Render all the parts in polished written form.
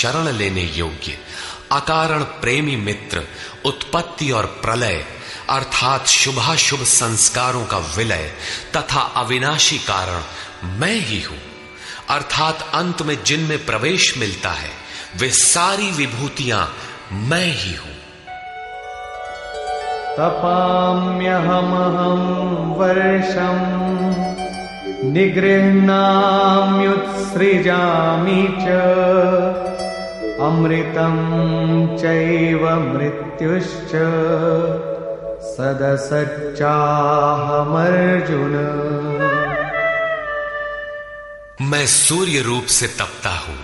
शरण लेने योग्य, अकारण प्रेमी मित्र, उत्पत्ति और प्रलय अर्थात शुभाशुभ संस्कारों का विलय तथा अविनाशी कारण मैं ही हूं, अर्थात अंत में जिनमें प्रवेश मिलता है वे सारी विभूतियां मैं ही हूं। तपाम्यहमहं वर्षं निगृह्णाम्युत्सृजामि च अमृतं चैव मृत्युश्च सदसच्चाहमर्जुन। मैं सूर्य रूप से तपता हूं,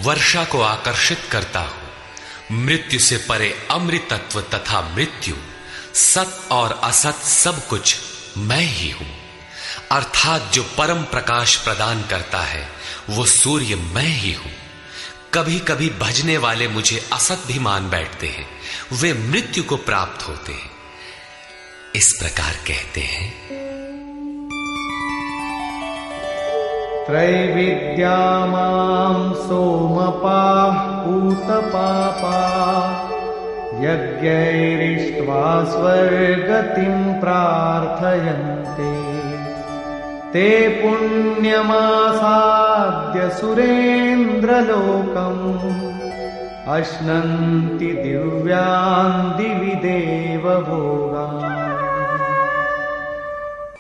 वर्षा को आकर्षित करता हूं, मृत्यु से परे अमृतत्व तथा मृत्यु, सत और असत सब कुछ मैं ही हूं, अर्थात जो परम प्रकाश प्रदान करता है वो सूर्य मैं ही हूं। कभी कभी भजने वाले मुझे असत भी मान बैठते हैं, वे मृत्यु को प्राप्त होते हैं। इस प्रकार कहते हैं, त्रैविद्या मां सोमपाः पूतपापा यज्ञैरिष्ट्वा स्वर्गतिं प्रार्थयन्ते ते पुण्यमासाद्य सुरेन्द्रलोकम् अश्नन्ति दिव्यान् दिवि देवभोगान्।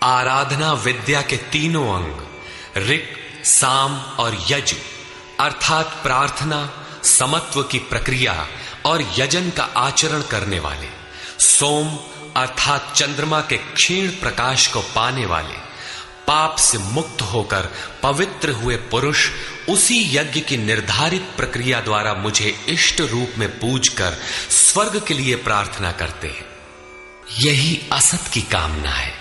आराधना विद्या के तीनों अंग ऋक्, साम और यजु अर्थात प्रार्थना, समत्व की प्रक्रिया और यजन का आचरण करने वाले, सोम अर्थात चंद्रमा के क्षीण प्रकाश को पाने वाले, पाप से मुक्त होकर पवित्र हुए पुरुष उसी यज्ञ की निर्धारित प्रक्रिया द्वारा मुझे इष्ट रूप में पूजकर स्वर्ग के लिए प्रार्थना करते हैं। यही असत की कामना है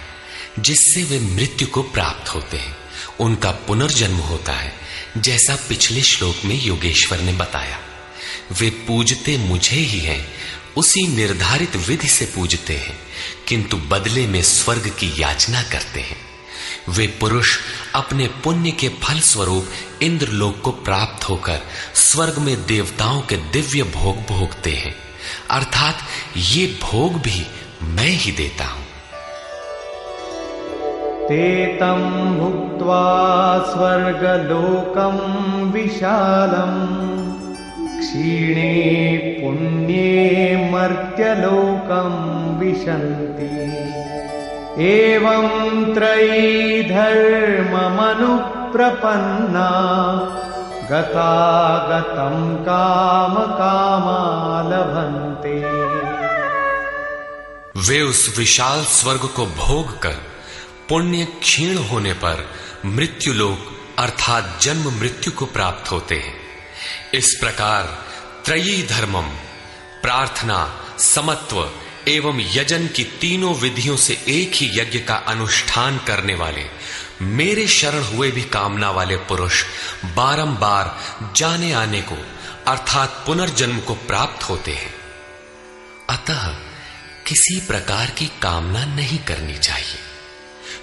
जिससे वे मृत्यु को प्राप्त होते हैं, उनका पुनर्जन्म होता है, जैसा पिछले श्लोक में योगेश्वर ने बताया। वे पूजते मुझे ही हैं, उसी निर्धारित विधि से पूजते हैं, किंतु बदले में स्वर्ग की याचना करते हैं। वे पुरुष अपने पुण्य के फल स्वरूप इंद्रलोक को प्राप्त होकर स्वर्ग में देवताओं के दिव्य भोग भोगते हैं, अर्थात ये भोग भी मैं ही देता हूं। ते तं भुक्त्वा स्वर्गलोकं विशालम् क्षीणे पुण्ये मर्त्यलोकं विशन्ति एवं त्रयी धर्ममनुप्रपन्ना गतागतं कामकामा लभन्ते। वे उस विशाल स्वर्ग को भोग कर पुण्य क्षीण होने पर मृत्युलोक अर्थात जन्म मृत्यु को प्राप्त होते हैं। इस प्रकार त्रयी धर्मम प्रार्थना, समत्व एवं यजन की तीनों विधियों से एक ही यज्ञ का अनुष्ठान करने वाले मेरे शरण हुए भी कामना वाले पुरुष बारंबार जाने आने को अर्थात पुनर्जन्म को प्राप्त होते हैं। अतः किसी प्रकार की कामना नहीं करनी चाहिए।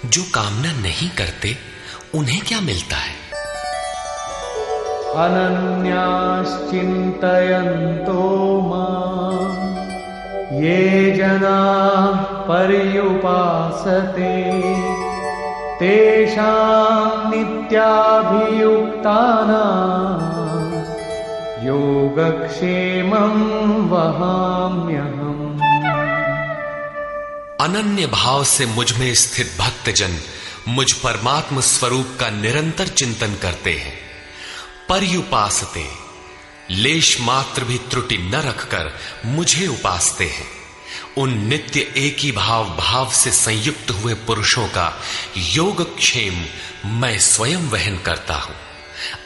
जो कामना नहीं करते उन्हें क्या मिलता है? अनन्याश्चिन्तयन्तो मां ये जनाः पर्युपासते तेषां नित्याभियुक्तानां योगक्षेमं वहाम्यहम्। अनन्य भाव से मुझ में स्थित भक्तजन मुझ परमात्म स्वरूप का निरंतर चिंतन करते हैं। पर्युपासते लेश मात्र भी त्रुटि न रखकर मुझे उपासते हैं। उन नित्य एक ही भाव से संयुक्त हुए पुरुषों का योगक्षेम मैं स्वयं वहन करता हूं,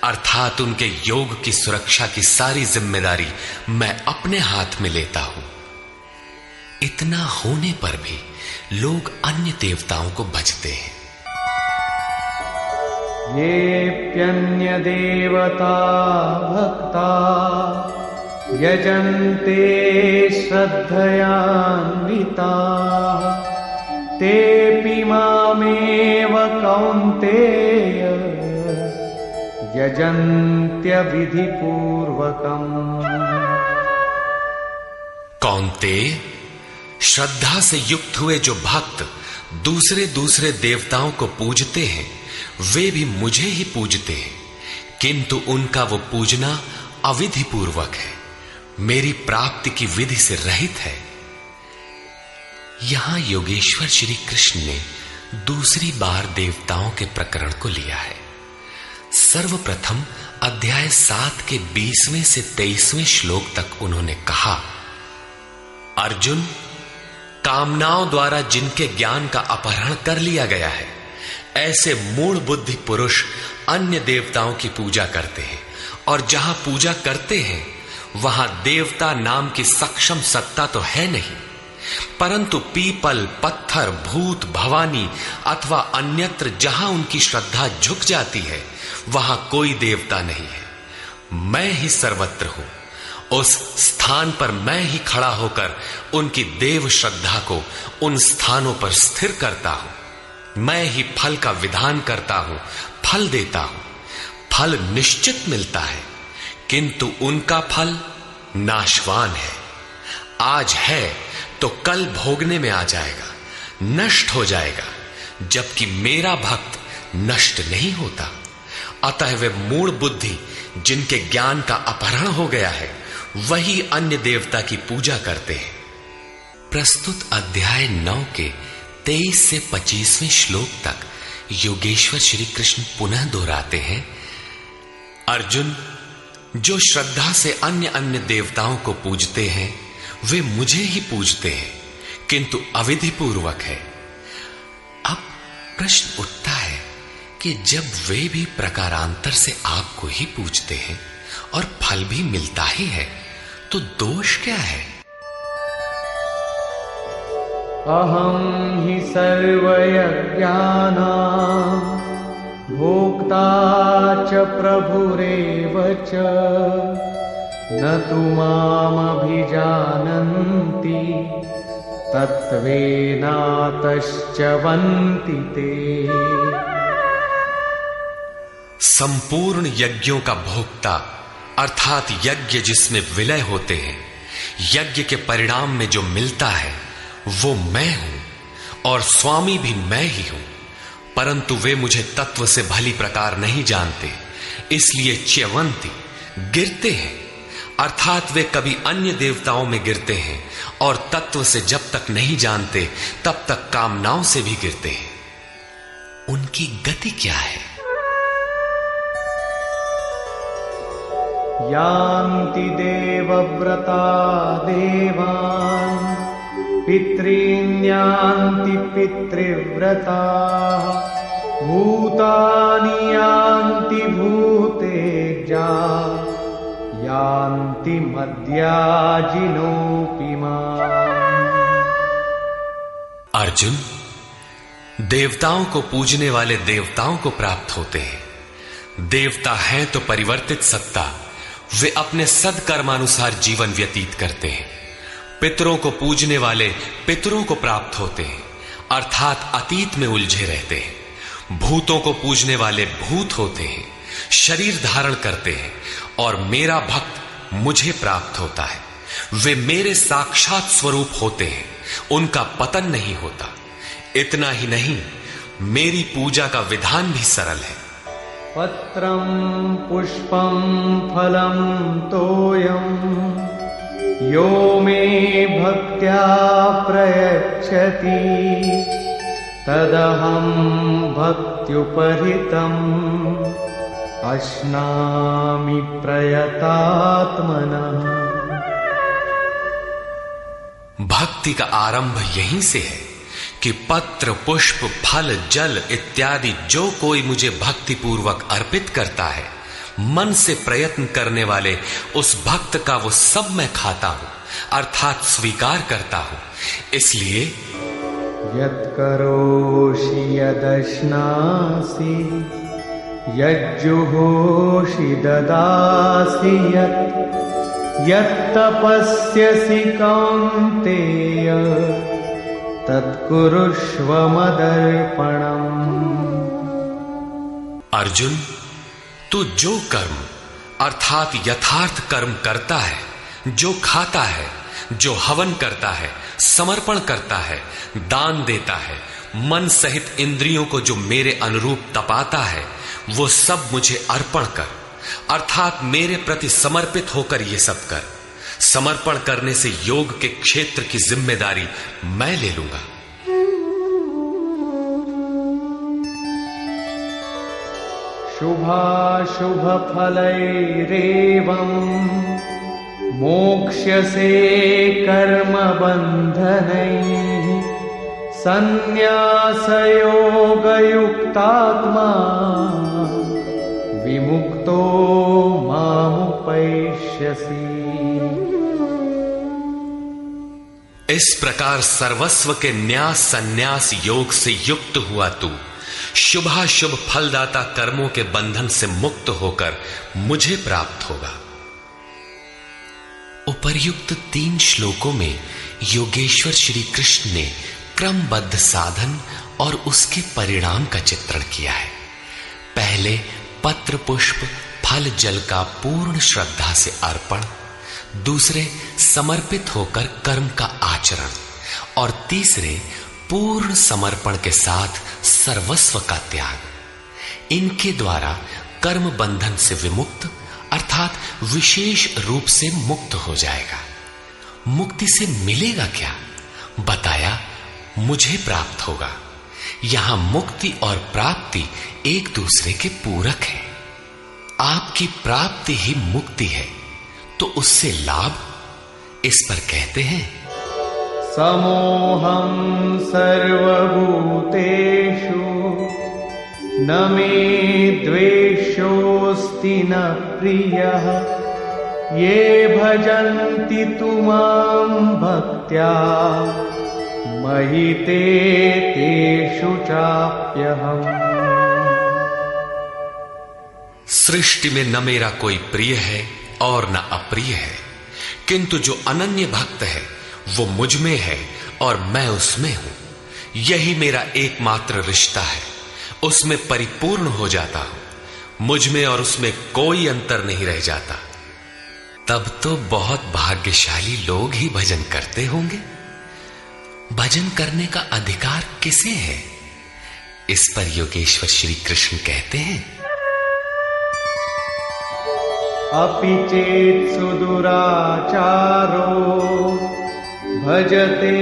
अर्थात उनके योग की सुरक्षा की सारी जिम्मेदारी मैं अपने हाथ में लेता हूं। इतना होने पर भी लोग अन्य देवताओं को भजते हैं। येऽप्यन्य देवता भक्ता यजन्ते श्रद्धयान्विता तेऽपि मामेव कौन्तेय यजन्त्यविधिपूर्वकम्। कौन्तेय, श्रद्धा से युक्त हुए जो भक्त दूसरे दूसरे देवताओं को पूजते हैं वे भी मुझे ही पूजते हैं, किंतु उनका वो पूजना अविधि पूर्वक है, मेरी प्राप्ति की विधि से रहित है। यहां योगेश्वर श्री कृष्ण ने दूसरी बार देवताओं के प्रकरण को लिया है। सर्वप्रथम अध्याय 7 के 20वें से 23वें श्लोक तक उन्होंने कहा, अर्जुन, कामनाओं द्वारा जिनके ज्ञान का अपहरण कर लिया गया है, ऐसे मूढ़ बुद्धि पुरुष अन्य देवताओं की पूजा करते हैं, और जहां पूजा करते हैं वहां देवता नाम की सक्षम सत्ता तो है नहीं, परंतु पीपल, पत्थर, भूत, भवानी अथवा अन्यत्र जहां उनकी श्रद्धा झुक जाती है वहां कोई देवता नहीं है। मैं ही सर्वत्र हूं, उस स्थान पर मैं ही खड़ा होकर उनकी देव श्रद्धा को उन स्थानों पर स्थिर करता हूं। मैं ही फल का विधान करता हूं, फल देता हूं। फल निश्चित मिलता है, किंतु उनका फल नाशवान है। आज है तो कल भोगने में आ जाएगा, नष्ट हो जाएगा, जबकि मेरा भक्त नष्ट नहीं होता। अतः वे मूढ़ बुद्धि जिनके ज्ञान का अपहरण हो गया है वही अन्य देवता की पूजा करते हैं। प्रस्तुत अध्याय 9 के 23 से 25वें श्लोक तक योगेश्वर श्री कृष्ण पुनः दोहराते हैं, अर्जुन, जो श्रद्धा से अन्य अन्य देवताओं को पूजते हैं वे मुझे ही पूजते हैं, किंतु अविधि पूर्वक है। अब प्रश्न उठता है कि जब वे भी प्रकारांतर से आपको ही पूजते हैं और फल भी मिलता ही है, तो दोष क्या है? अहं हि सर्वयज्ञानां भोक्ता च प्रभुरेव च न तु मामभिजानन्ति तत्त्वेनातश्च्यवन्ति ते। संपूर्ण यज्ञों का भोक्ता अर्थात यज्ञ जिसमें विलय होते हैं, यज्ञ के परिणाम में जो मिलता है वो मैं हूं और स्वामी भी मैं ही हूं, परंतु वे मुझे तत्व से भली प्रकार नहीं जानते, इसलिए च्यवंती गिरते हैं, अर्थात वे कभी अन्य देवताओं में गिरते हैं और तत्व से जब तक नहीं जानते तब तक कामनाओं से भी गिरते हैं। उनकी गति क्या है? यान्ति देवव्रता देवान् पितॄन् यान्ति पितृव्रताः भूतानि यान्ति भूतेजा यान्ति मद्याजिनोऽपि माम्। अर्जुन, देवताओं को पूजने वाले देवताओं को प्राप्त होते हैं। देवता हैं तो परिवर्तित सत्ता, वे अपने सदकर्मानुसार जीवन व्यतीत करते हैं। पितरों को पूजने वाले पितरों को प्राप्त होते हैं, अर्थात अतीत में उलझे रहते हैं। भूतों को पूजने वाले भूत होते हैं, शरीर धारण करते हैं, और मेरा भक्त मुझे प्राप्त होता है। वे मेरे साक्षात स्वरूप होते हैं, उनका पतन नहीं होता। इतना ही नहीं, मेरी पूजा का विधान भी सरल है। पत्रं पुष्पं फलं तोयं यो मे भक्त्या प्रयच्छति तदहं भक्त्युपहृतम् अश्नामि प्रयतात्मनः। भक्ति का आरंभ यहीं से है कि पत्र, पुष्प, फल, जल इत्यादि जो कोई मुझे भक्ति पूर्वक अर्पित करता है, मन से प्रयत्न करने वाले उस भक्त का वो सब मैं खाता हूं, अर्थात स्वीकार करता हूं। इसलिए यत्करोषि यदश्नासि यज्जुहोषि ददासि यत्तपस्यसि कौन्तेय तत्कुरुष्व मदर्पणम्। अर्जुन, तू जो कर्म अर्थात यथार्थ कर्म करता है, जो खाता है, जो हवन करता है, समर्पण करता है, दान देता है, मन सहित इंद्रियों को जो मेरे अनुरूप तपाता है, वो सब मुझे अर्पण कर, अर्थात मेरे प्रति समर्पित होकर ये सब कर। समर्पण करने से योग के क्षेत्र की जिम्मेदारी मैं ले लूंगा। शुभाशुभ फलैरेवं मोक्ष्यसे कर्म बन्धनैः संन्यास योग युक्तात्मा विमुक्तो मामुपैष्यसि। इस प्रकार सर्वस्व के न्यास संन्यास योग से युक्त हुआ तू शुभाशुभ फलदाता कर्मों के बंधन से मुक्त होकर मुझे प्राप्त होगा। उपर्युक्त 3 श्लोकों में योगेश्वर श्री कृष्ण ने क्रमबद्ध साधन और उसके परिणाम का चित्रण किया है। पहले पत्र पुष्प फल जल का पूर्ण श्रद्धा से अर्पण, दूसरे समर्पित होकर कर्म का आचरण और तीसरे पूर्ण समर्पण के साथ सर्वस्व का त्याग। इनके द्वारा कर्म बंधन से विमुक्त अर्थात विशेष रूप से मुक्त हो जाएगा। मुक्ति से मिलेगा क्या? बताया मुझे प्राप्त होगा। यहां मुक्ति और प्राप्ति एक दूसरे के पूरक है। आपकी प्राप्ति ही मुक्ति है, तो उससे लाभ इस पर कहते हैं समोहं सर्वभूतेषु न मे द्वेषोऽस्ति न प्रियः ये भजन्ति तु मां भक्त्या मयि ते तेषु चाप्यहम्। सृष्टि में न मेरा कोई प्रिय है और न अप्रिय है, किंतु जो अनन्य भक्त है वो मुझ में है और मैं उसमें हूं। यही मेरा एकमात्र रिश्ता है, उसमें परिपूर्ण हो जाता हूं। मुझ में और उसमें कोई अंतर नहीं रह जाता। तब तो बहुत भाग्यशाली लोग ही भजन करते होंगे। भजन करने का अधिकार किसे है? इस पर योगेश्वर श्री कृष्ण कहते हैं अपि चेत् सुदुराचारो भजते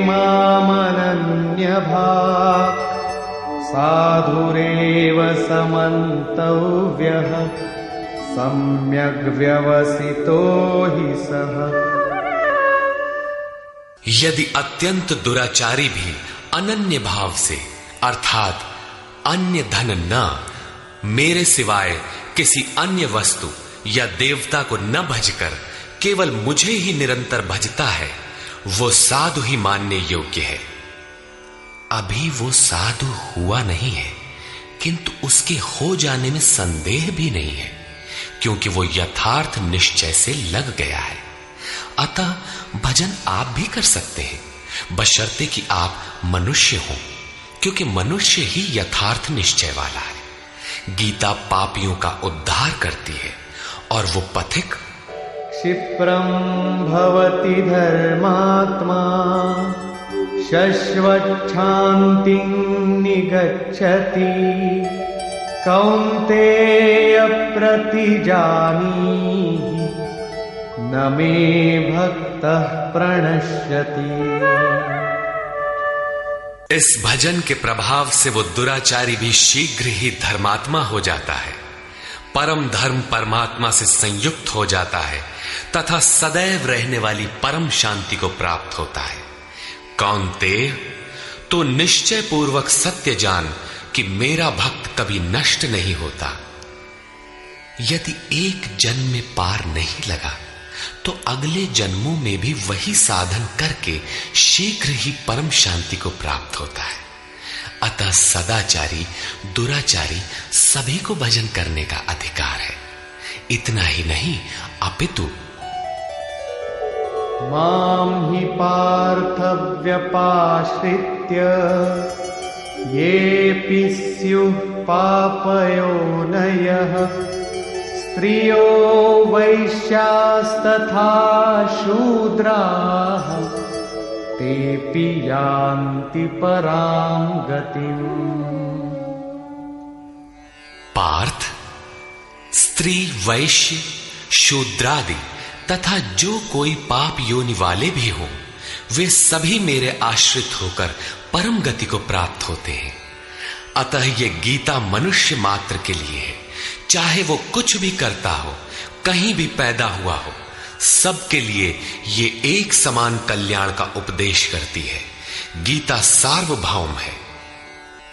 मामनन्यभाक् साधुरेव समन्तव्यः सम्यग् व्यवसितो हि सः। यदि अत्यंत दुराचारी भी अनन्य भाव से अर्थात अन्य धन न, मेरे सिवाय किसी अन्य वस्तु या देवता को न भजकर केवल मुझे ही निरंतर भजता है, वो साधु ही मानने योग्य है। अभी वो साधु हुआ नहीं है, किंतु उसके हो जाने में संदेह भी नहीं है, क्योंकि वो यथार्थ निश्चय से लग गया है। अतः भजन आप भी कर सकते हैं, बशर्ते कि आप मनुष्य हो, क्योंकि मनुष्य ही यथार्थ निश्चय वाला है। गीता पापियों का उद्धार करती है और वो पथिक क्षिप्रं भवति धर्मात्मा शश्वच्छान्तिं निगच्छति कौन्तेय प्रतिजानीहि न मे भक्तः प्रणश्यति। इस भजन के प्रभाव से वो दुराचारी भी शीघ्र ही धर्मात्मा हो जाता है, परम धर्म परमात्मा से संयुक्त हो जाता है तथा सदैव रहने वाली परम शांति को प्राप्त होता है। कौन्तेय, तो निश्चय पूर्वक सत्य जान कि मेरा भक्त कभी नष्ट नहीं होता। यदि एक जन्म में पार नहीं लगा तो अगले जन्मों में भी वही साधन करके शीघ्र ही परम शांति को प्राप्त होता है। अतः सदाचारी दुराचारी सभी को भजन करने का अधिकार है। इतना ही नहीं अपितु मां हि पार्थ व्यपाश्रित्य येऽपि स्युः पापयोनयः स्त्रियो वैश्यास्तथा शूद्राः तेऽपि यान्ति परां गतिम्। पार्थ, स्त्री, वैश्य, शूद्रादि तथा जो कोई पाप योनि वाले भी हों, वे सभी मेरे आश्रित होकर परम गति को प्राप्त होते हैं। अतः ये गीता मनुष्य मात्र के लिए है, चाहे वो कुछ भी करता हो, कहीं भी पैदा हुआ हो, सबके लिए ये एक समान कल्याण का उपदेश करती है। गीता सार्वभौम है।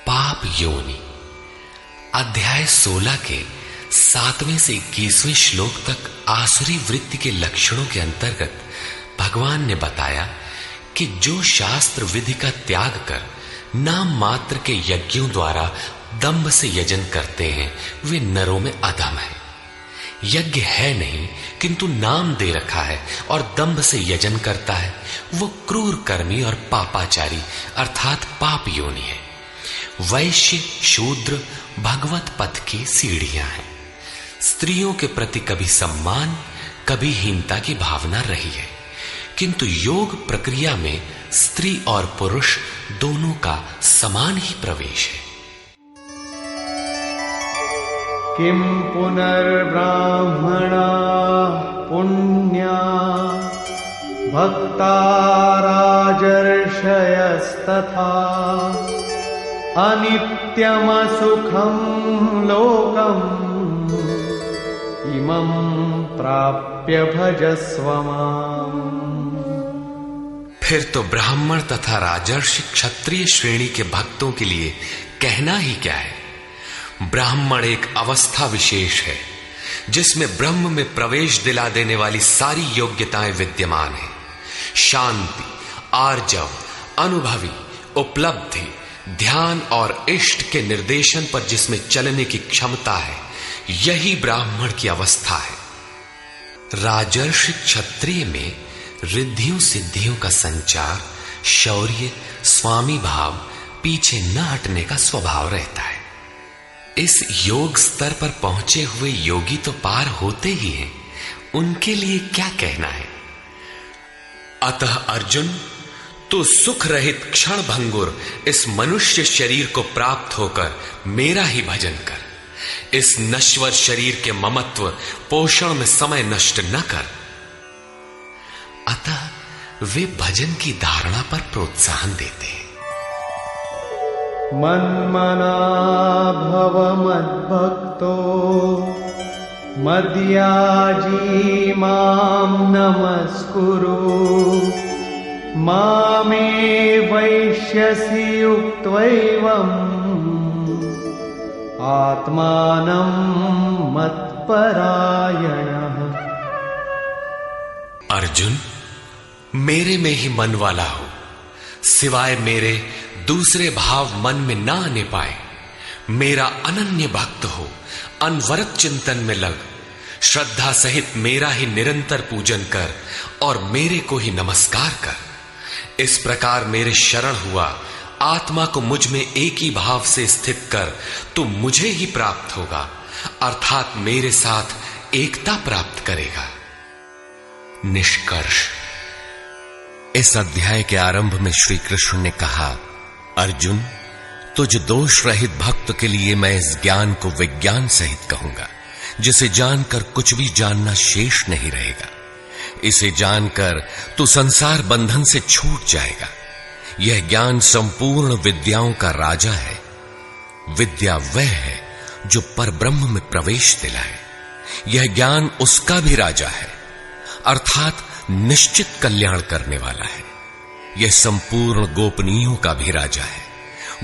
पाप योनि अध्याय 16 के 7वें से 21वें श्लोक तक आसुरी वृत्ति के लक्षणों के अंतर्गत भगवान ने बताया कि जो शास्त्र विधि का त्याग कर नाम मात्र के यज्ञों द्वारा दंभ से यजन करते हैं, वे नरों में अधम है। यज्ञ है नहीं किंतु नाम दे रखा है और दंभ से यजन करता है, वो क्रूर कर्मी और पापाचारी अर्थात पाप योनि है। वैश्य, शूद्र भगवत पथ की सीढ़ियां हैं। स्त्रियों के प्रति कभी सम्मान, कभी हीनता की भावना रही है, किंतु योग प्रक्रिया में स्त्री और पुरुष दोनों का समान ही प्रवेश है। किम पुनर्ब्राह्मणा पुण्या भक्ता राजर्षयस्तथा अनित्यमसुखं लोकम् इमं प्राप्य भजस्व माम्। फिर तो ब्राह्मण तथा राजर्षि क्षत्रिय श्रेणी के भक्तों के लिए कहना ही क्या है। ब्राह्मण एक अवस्था विशेष है जिसमें ब्रह्म में प्रवेश दिला देने वाली सारी योग्यताएं विद्यमान हैं। शांति, आर्जव, अनुभवी, उपलब्धि, ध्यान और इष्ट के निर्देशन पर जिसमें चलने की क्षमता है, यही ब्राह्मण की अवस्था है। राजर्षि क्षत्रिय में रिद्धियों सिद्धियों का संचार, शौर्य, स्वामी भाव, पीछे न हटने का स्वभाव रहता है। इस योग स्तर पर पहुंचे हुए योगी तो पार होते ही हैं, उनके लिए क्या कहना है। अतः अर्जुन, तू सुख रहित क्षण भंगुर इस मनुष्य शरीर को प्राप्त होकर मेरा ही भजन कर। इस नश्वर शरीर के ममत्व पोषण में समय नष्ट न कर। अतः वे भजन की धारणा पर प्रोत्साहन देते हैं। मन्मना भव मद्भक्तो मद्याजी मां नमस्कुरु मामे वैश्यसि युक्त्वैवम् आत्मानं मत्परायणः। अर्जुन, मेरे में ही मन वाला हो, सिवाय मेरे दूसरे भाव मन में ना आने पाए। मेरा अनन्य भक्त हो, अनवरत चिंतन में लग, श्रद्धा सहित मेरा ही निरंतर पूजन कर और मेरे को ही नमस्कार कर। इस प्रकार मेरे शरण हुआ आत्मा को मुझ में एक ही भाव से स्थित कर, तू मुझे ही प्राप्त होगा, अर्थात मेरे साथ एकता प्राप्त करेगा। निष्कर्ष, इस अध्याय के आरंभ में श्री कृष्ण ने कहा, अर्जुन, तुझ दोष रहित भक्त के लिए मैं इस ज्ञान को विज्ञान सहित कहूंगा, जिसे जानकर कुछ भी जानना शेष नहीं रहेगा। इसे जानकर तू संसार बंधन से छूट जाएगा। यह ज्ञान संपूर्ण विद्याओं का राजा है। विद्या वह है जो परब्रह्म में प्रवेश दिलाए। यह ज्ञान उसका भी राजा है, अर्थात निश्चित कल्याण करने वाला है। यह संपूर्ण गोपनीयों का भी राजा है।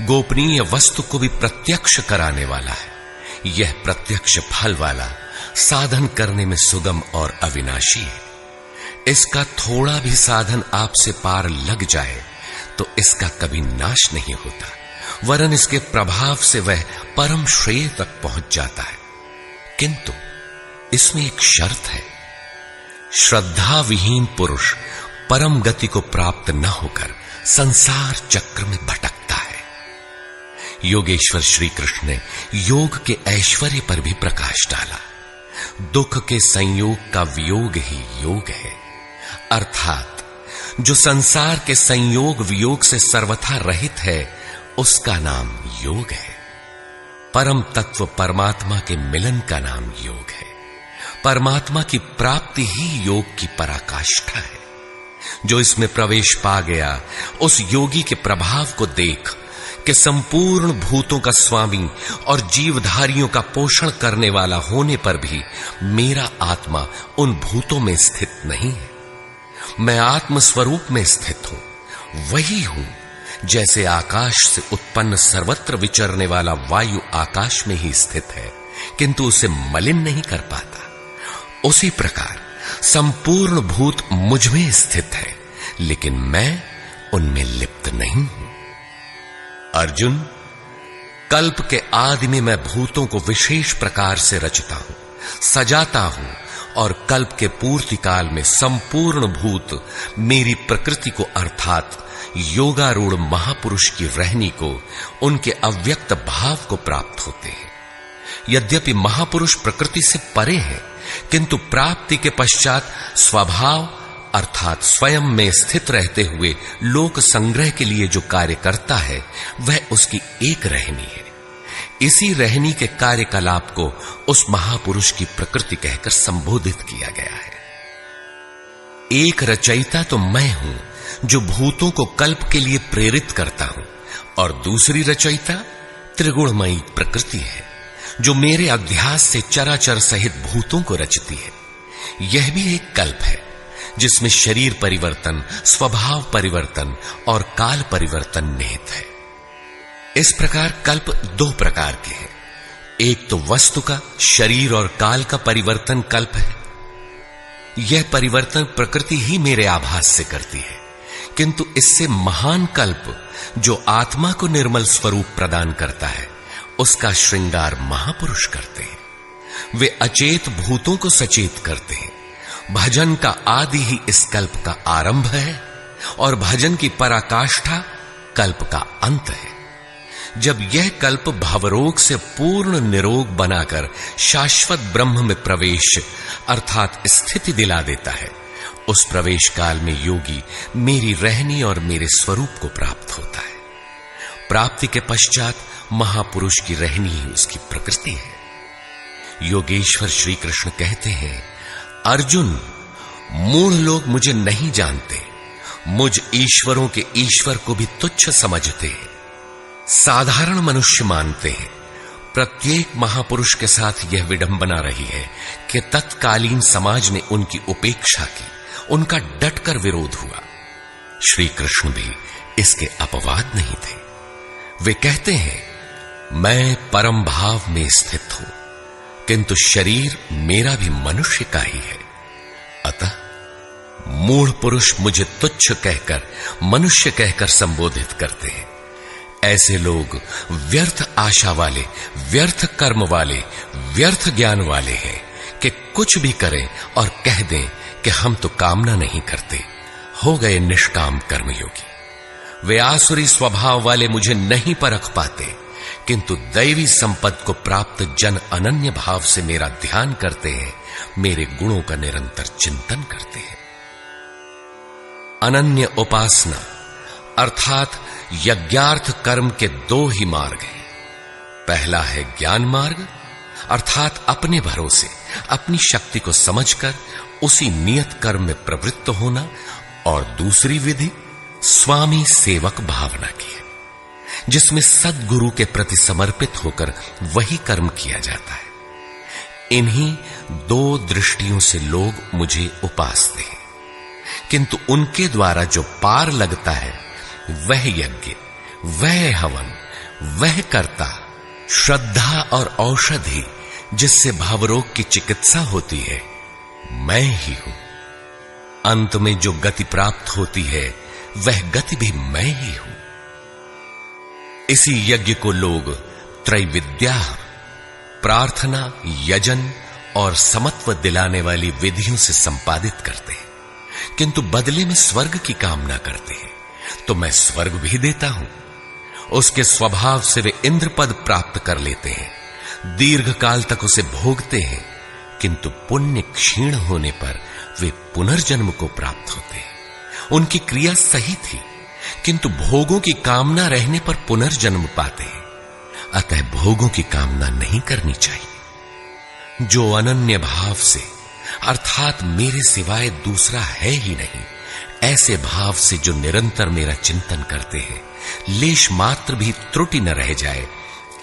गोपनीय वस्तु को भी प्रत्यक्ष कराने वाला है। यह प्रत्यक्ष फल वाला, साधन करने में सुगम और अविनाशी है। इसका थोड़ा भी साधन आपसे पार लग जाए तो इसका कभी नाश नहीं होता, वरन इसके प्रभाव से वह परम श्रेय तक पहुंच जाता है। किंतु इसमें एक शर्त है, श्रद्धा विहीन पुरुष परम गति को प्राप्त न होकर संसार चक्र में भटकता है। योगेश्वर श्री कृष्ण ने योग के ऐश्वर्य पर भी प्रकाश डाला। दुख के संयोग का वियोग ही योग है, अर्थात जो संसार के संयोग वियोग से सर्वथा रहित है उसका नाम योग है। परम तत्व परमात्मा के मिलन का नाम योग है। परमात्मा की प्राप्ति ही योग की पराकाष्ठा है। जो इसमें प्रवेश पा गया उस योगी के प्रभाव को देख कि संपूर्ण भूतों का स्वामी और जीवधारियों का पोषण करने वाला होने पर भी मेरा आत्मा उन भूतों में स्थित नहीं है। मैं आत्म स्वरूप में स्थित हूं। वही हूं जैसे आकाश से उत्पन्न सर्वत्र विचरने वाला वायु आकाश में ही स्थित है किंतु उसे मलिन नहीं कर पाता, उसी प्रकार संपूर्ण भूत मुझ में स्थित है लेकिन मैं उनमें लिप्त नहीं हूं। अर्जुन, कल्प के आदि में मैं भूतों को विशेष प्रकार से रचता हूं, सजाता हूं और कल्प के पूर्ति काल में संपूर्ण भूत मेरी प्रकृति को अर्थात योगारूढ़ महापुरुष की रहनी को, उनके अव्यक्त भाव को प्राप्त होते हैं। यद्यपि महापुरुष प्रकृति से परे हैं किंतु प्राप्ति के पश्चात स्वभाव अर्थात स्वयं में स्थित रहते हुए लोक संग्रह के लिए जो कार्य करता है वह उसकी एक रहनी है। इसी रहनी के कार्यकलाप को उस महापुरुष की प्रकृति कहकर संबोधित किया गया है। एक रचयिता तो मैं हूं जो भूतों को कल्प के लिए प्रेरित करता हूं और दूसरी रचयिता त्रिगुणमयी प्रकृति है जो मेरे अध्यास से चराचर सहित भूतों को रचती है। यह भी एक कल्प है जिसमें शरीर परिवर्तन, स्वभाव परिवर्तन और काल परिवर्तन निहित है। इस प्रकार कल्प दो प्रकार के हैं। एक तो वस्तु का शरीर और काल का परिवर्तन कल्प है। यह परिवर्तन प्रकृति ही मेरे आभास से करती है किंतु इससे महान कल्प जो आत्मा को निर्मल स्वरूप प्रदान करता है उसका श्रृंगार महापुरुष करते हैं। वे अचेत भूतों को सचेत करते हैं। भजन का आदि ही इस कल्प का आरंभ है और भजन की पराकाष्ठा कल्प का अंत है। जब यह कल्प भवरोग से पूर्ण निरोग बनाकर शाश्वत ब्रह्म में प्रवेश अर्थात स्थिति दिला देता है, उस प्रवेश काल में योगी मेरी रहनी और मेरे स्वरूप को प्राप्त होता है। प्राप्ति के पश्चात महापुरुष की रहनी ही उसकी प्रकृति है। योगेश्वर श्री कृष्ण कहते हैं, अर्जुन, मूढ़ लोग मुझे नहीं जानते, मुझ ईश्वरों के ईश्वर को भी तुच्छ समझते हैं, साधारण मनुष्य मानते हैं। प्रत्येक महापुरुष के साथ यह विडंबना रही है कि तत्कालीन समाज ने उनकी उपेक्षा की, उनका डटकर विरोध हुआ। श्री कृष्ण भी इसके अपवाद नहीं थे। वे कहते हैं, मैं परम भाव में स्थित हूं किंतु शरीर मेरा भी मनुष्य का ही है। अतः मूढ़ पुरुष मुझे तुच्छ कहकर, मनुष्य कहकर संबोधित करते हैं। ऐसे लोग व्यर्थ आशा वाले, व्यर्थ कर्म वाले, व्यर्थ ज्ञान वाले हैं कि कुछ भी करें और कह दें कि हम तो कामना नहीं करते, हो गए निष्काम कर्मयोगी। वे आसुरी स्वभाव वाले मुझे नहीं परख पाते किंतु दैवी संपत्ति को प्राप्त जन अनन्य भाव से मेरा ध्यान करते हैं, मेरे गुणों का निरंतर चिंतन करते हैं। अनन्य उपासना अर्थात यज्ञार्थ कर्म के दो ही मार्ग हैं। पहला है ज्ञान मार्ग अर्थात अपने भरोसे, अपनी शक्ति को समझकर उसी नियत कर्म में प्रवृत्त होना, और दूसरी विधि स्वामी सेवक भावना की है जिसमें सद्गुरु के प्रति समर्पित होकर वही कर्म किया जाता है। इन्हीं दो दृष्टियों से लोग मुझे उपासते हैं किंतु उनके द्वारा जो पार लगता है वह यज्ञ, वह हवन, वह कर्ता, श्रद्धा और औषधि जिससे भावरोग की चिकित्सा होती है, मैं ही हूं। अंत में जो गति प्राप्त होती है वह गति भी मैं ही हूं। इसी यज्ञ को लोग त्रैविद्या, प्रार्थना, यजन और समत्व दिलाने वाली विधियों से संपादित करते हैं किंतु बदले में स्वर्ग की कामना करते हैं। तो मैं स्वर्ग भी देता हूं उसके स्वभाव से वे इंद्र पद प्राप्त कर लेते हैं, दीर्घ काल तक उसे भोगते हैं, किंतु पुण्य क्षीण होने पर वे पुनर्जन्म को प्राप्त होते हैं। उनकी क्रिया सही थी, किंतु भोगों की कामना रहने पर पुनर्जन्म पाते हैं। अतः भोगों की कामना नहीं करनी चाहिए। जो अनन्य भाव से, अर्थात मेरे सिवाय दूसरा है ही नहीं, ऐसे भाव से जो निरंतर मेरा चिंतन करते हैं, लेश मात्र भी त्रुटि न रह जाए,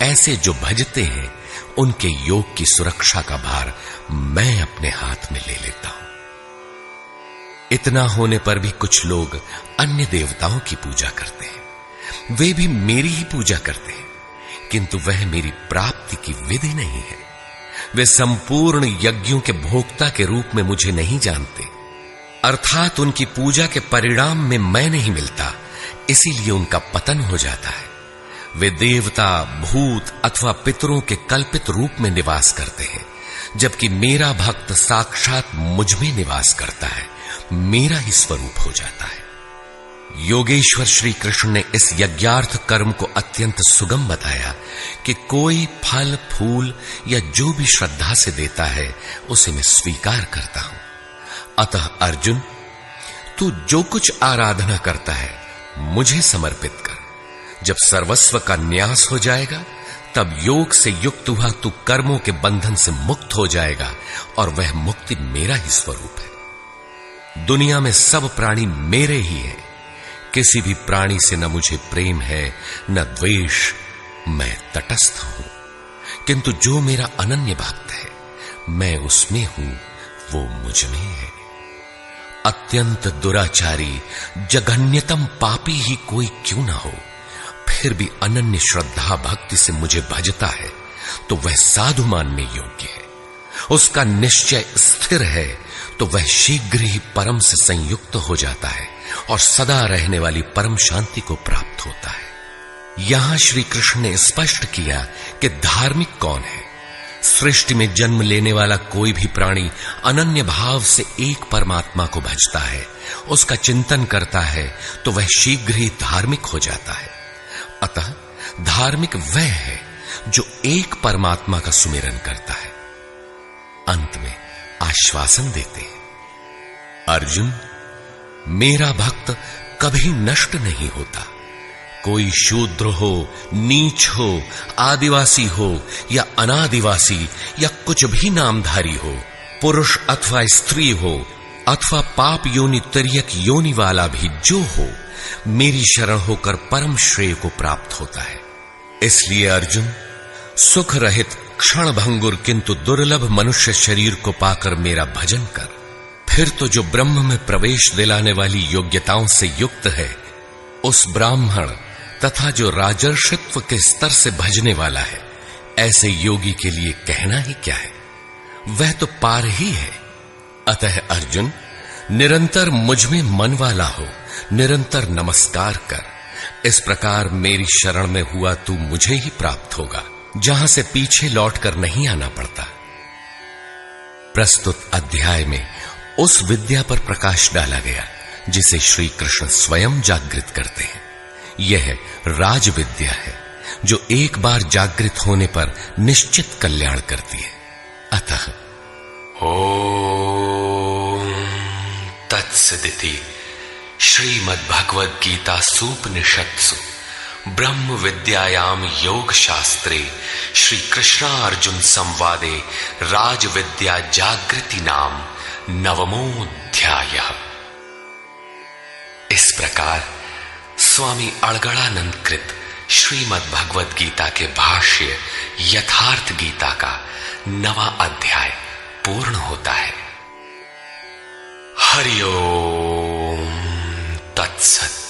ऐसे जो भजते हैं, उनके योग की सुरक्षा का भार मैं अपने हाथ में ले लेता हूं। इतना होने पर भी कुछ लोग अन्य देवताओं की पूजा करते हैं। वे भी मेरी ही पूजा करते हैं, किंतु वह मेरी प्राप्ति की विधि नहीं है। वे संपूर्ण यज्ञों के भोक्ता के रूप में मुझे नहीं जानते, अर्थात उनकी पूजा के परिणाम में मैं नहीं मिलता, इसीलिए उनका पतन हो जाता है। वे देवता, भूत अथवा पितरों के कल्पित रूप में निवास करते हैं, जबकि मेरा भक्त साक्षात मुझ में निवास करता है, मेरा ही स्वरूप हो जाता है। योगेश्वर श्री कृष्ण ने इस यज्ञार्थ कर्म को अत्यंत सुगम बताया कि कोई फल फूल या जो भी श्रद्धा से देता है, उसे मैं स्वीकार करता हूं। अतः अर्जुन, तू जो कुछ आराधना करता है मुझे समर्पित कर। जब सर्वस्व का न्यास हो जाएगा, तब योग से युक्त हुआ तू कर्मों के बंधन से मुक्त हो जाएगा, और वह मुक्ति मेरा ही स्वरूप है। दुनिया में सब प्राणी मेरे ही हैं। किसी भी प्राणी से न मुझे प्रेम है न द्वेष, मैं तटस्थ हूं। किंतु जो मेरा अनन्य भक्त है, मैं उसमें हूं, वो मुझ में है। अत्यंत दुराचारी, जघन्यतम पापी ही कोई क्यों ना हो, फिर भी अनन्य श्रद्धा भक्ति से मुझे भजता है, तो वह साधु मानने योग्य है। उसका निश्चय स्थिर है, तो वह शीघ्र ही परम से संयुक्त हो जाता है और सदा रहने वाली परम शांति को प्राप्त होता है। यहां श्री कृष्ण ने स्पष्ट किया कि धार्मिक कौन है। सृष्टि में जन्म लेने वाला कोई भी प्राणी अनन्य भाव से एक परमात्मा को भजता है, उसका चिंतन करता है, तो वह शीघ्र ही धार्मिक हो जाता है। अतः धार्मिक वह है जो एक परमात्मा का सुमिरन करता है। अंत में आश्वासन देते हैं, अर्जुन, मेरा भक्त कभी नष्ट नहीं होता। कोई शूद्र हो, नीच हो, आदिवासी हो या अनादिवासी या कुछ भी नामधारी हो, पुरुष अथवा स्त्री हो, अथवा पाप योनि तिर्यक योनि वाला भी जो हो, मेरी शरण होकर परम श्रेय को प्राप्त होता है। इसलिए अर्जुन, सुख रहित क्षण भंगुर किंतु दुर्लभ मनुष्य शरीर को पाकर मेरा भजन कर। फिर तो जो ब्रह्म में प्रवेश दिलाने वाली योग्यताओं से युक्त है, उस ब्राह्मण तथा जो राजर्षित्व के स्तर से भजने वाला है, ऐसे योगी के लिए कहना ही क्या है, वह तो पार ही है। अतः अर्जुन, निरंतर मुझ में मन वाला हो, निरंतर नमस्कार कर। इस प्रकार मेरी शरण में हुआ तू मुझे ही प्राप्त होगा, जहां से पीछे लौटकर नहीं आना पड़ता। प्रस्तुत अध्याय में उस विद्या पर प्रकाश डाला गया जिसे श्री कृष्ण स्वयं जागृत करते हैं। यह राज विद्या है जो एक बार जागृत होने पर निश्चित कल्याण करती है। अतः ओम तत्सदिति श्रीमद्भगवद गीता सूपनिषत्सु ब्रह्म विद्यायाम योग शास्त्रे श्री कृष्णार्जुन संवादे राज विद्या जागृति नाम नवमोऽध्यायः। इस प्रकार स्वामी अड़गड़ानंद कृत श्रीमद् भगवद गीता के भाष्य यथार्थ गीता का 9वां अध्याय पूर्ण होता है। हरि ओम तत्सत।